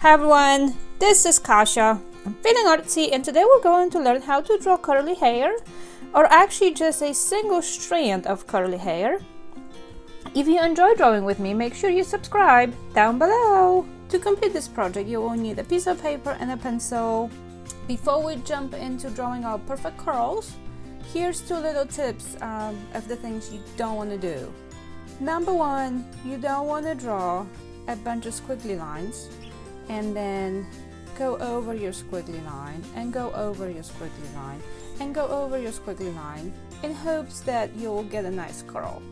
Hi everyone, this is Kasha. I'm feeling artsy and today we're going to learn how to draw curly hair, or actually just a single strand of curly hair. If you enjoy drawing with me, make sure you subscribe down below. To complete this project, you will need a piece of paper and a pencil. Before we jump into drawing our perfect curls, here's two little tips of the things you don't want to do. Number one, you don't want to draw a bunch of squiggly lines and then go over your squiggly line and go over your squiggly line and go over your squiggly line in hopes that you'll get a nice curl.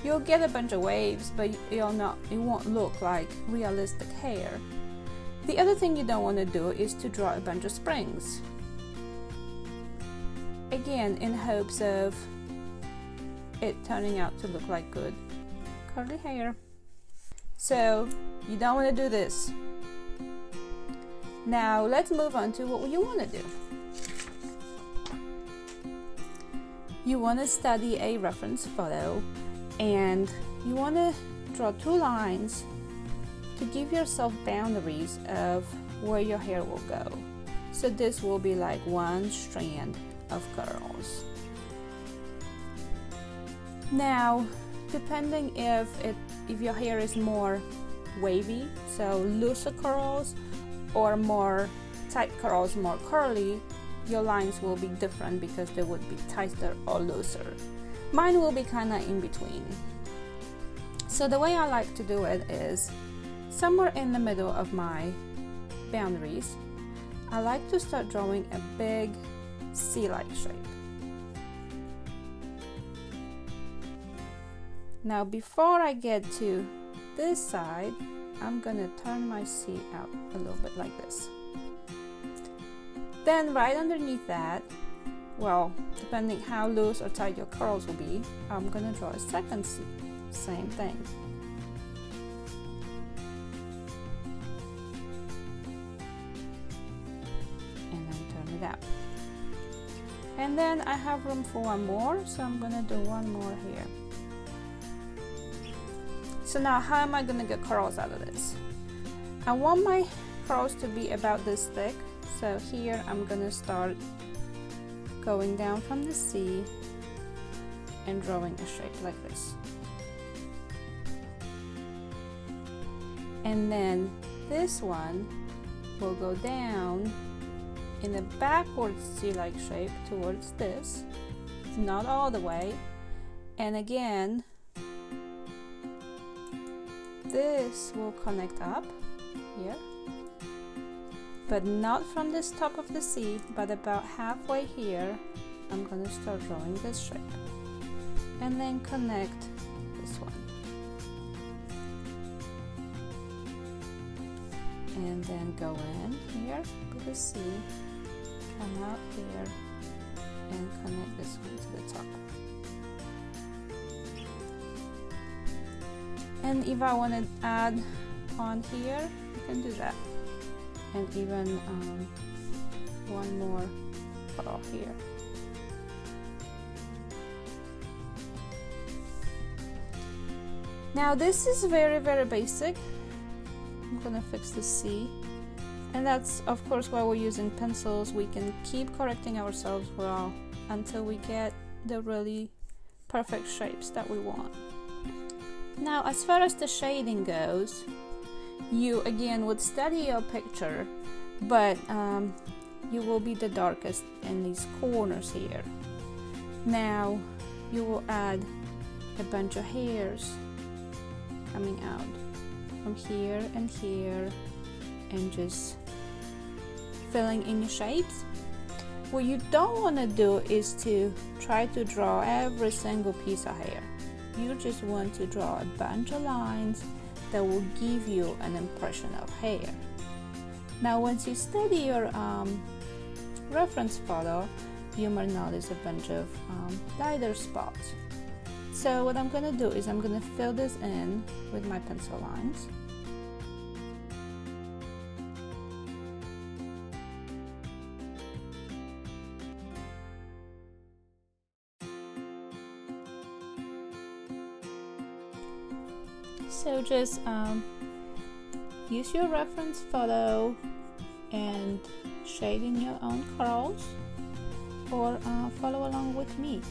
You'll get a bunch of waves, but it won't look like realistic hair. The other thing you don't want to do is to draw a bunch of springs, again in hopes of it turning out to look like good curly hair. So you don't want to do this. Now let's move on to what you want to do. You want to study a reference photo and you want to draw two lines to give yourself boundaries of where your hair will go. So this will be like one strand of curls. Now, depending if your hair is more wavy, so looser curls, or more tight curls, more curly, your lines will be different because they would be tighter or looser. Mine will be kind of in between. So the way I like to do it is somewhere in the middle of my boundaries, I like to start drawing a big C-like shape. Now before I get to this side, I'm gonna turn my C out a little bit like this. Then right underneath that, well, depending how loose or tight your curls will be, I'm gonna draw a second C, same thing. And then turn it out. And then I have room for one more, so I'm gonna do one more here. So now how am I going to get curls out of this? I want my curls to be about this thick. So here I'm going to start going down from the C and drawing a shape like this. And then this one will go down in a backwards C-like shape towards this. Not all the way. And again, this will connect up here, but not from this top of the C, but about halfway here. I'm going to start drawing this shape and then connect this one, and then go in here with the C, come out here and connect this one to the top. And if I want to add on here, you can do that. And even one more curl here. Now this is very, very basic. I'm gonna fix the C. And that's of course why we're using pencils. We can keep correcting ourselves well until we get the really perfect shapes that we want. Now, as far as the shading goes, you again would study your picture, but you will be the darkest in these corners here. Now, you will add a bunch of hairs coming out from here and just filling in your shapes. What you don't want to do is to try to draw every single piece of hair. You just want to draw a bunch of lines that will give you an impression of hair. Now once you study your reference photo, you might notice a bunch of lighter spots. So what I'm going to do is I'm going to fill this in with my pencil lines. So just use your reference photo and shade in your own corals, or follow along with me.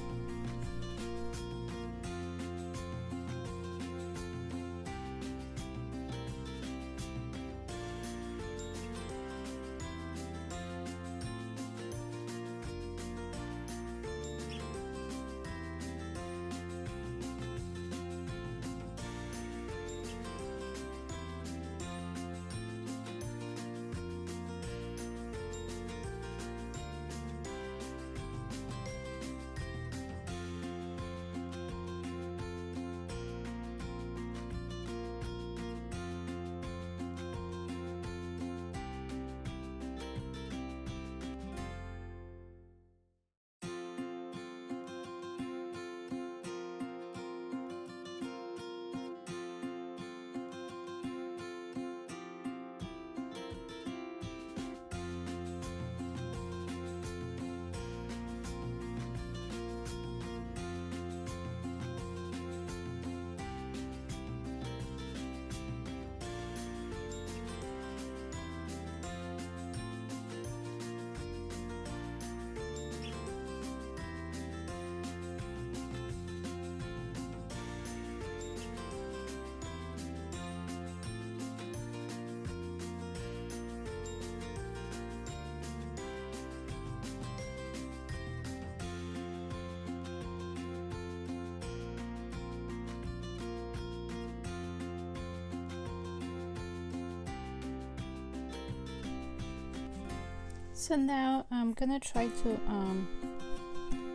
So now I'm gonna try to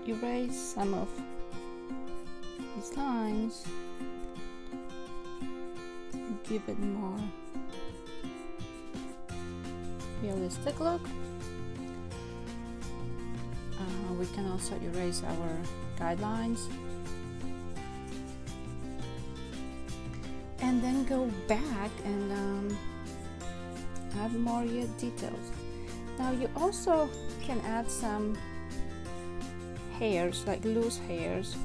erase some of these lines, give it more realistic look. We can also erase our guidelines and then go back and add more details. Now you also can add some hairs, like loose hairs,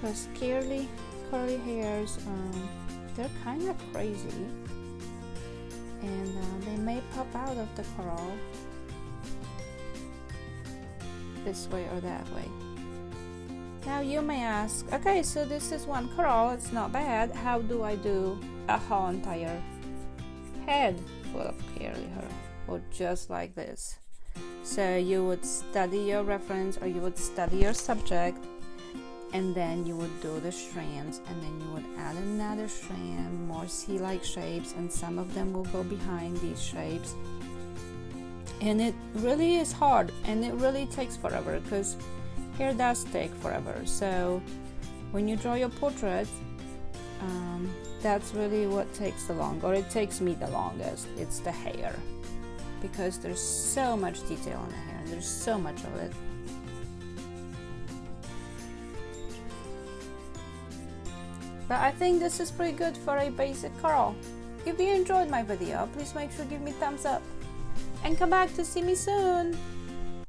because curly hairs, they're kind of crazy, and they may pop out of the coral this way or that way. Now you may ask, okay, so this is one coral, it's not bad. How do I do a whole entire head full of curly hair? Or just like this? So you would study your reference, or you would study your subject, and then you would do the strands, and then you would add another strand, more sea-like shapes, and some of them will go behind these shapes. And it really is hard, and it really takes forever, because hair does take forever. So when you draw your portrait, that's really what takes the longest, or it takes me the longest. It's the hair, because there's so much detail in the hair, and there's so much of it. But I think this is pretty good for a basic coral. If you enjoyed my video, please make sure to give me a thumbs up and come back to see me soon.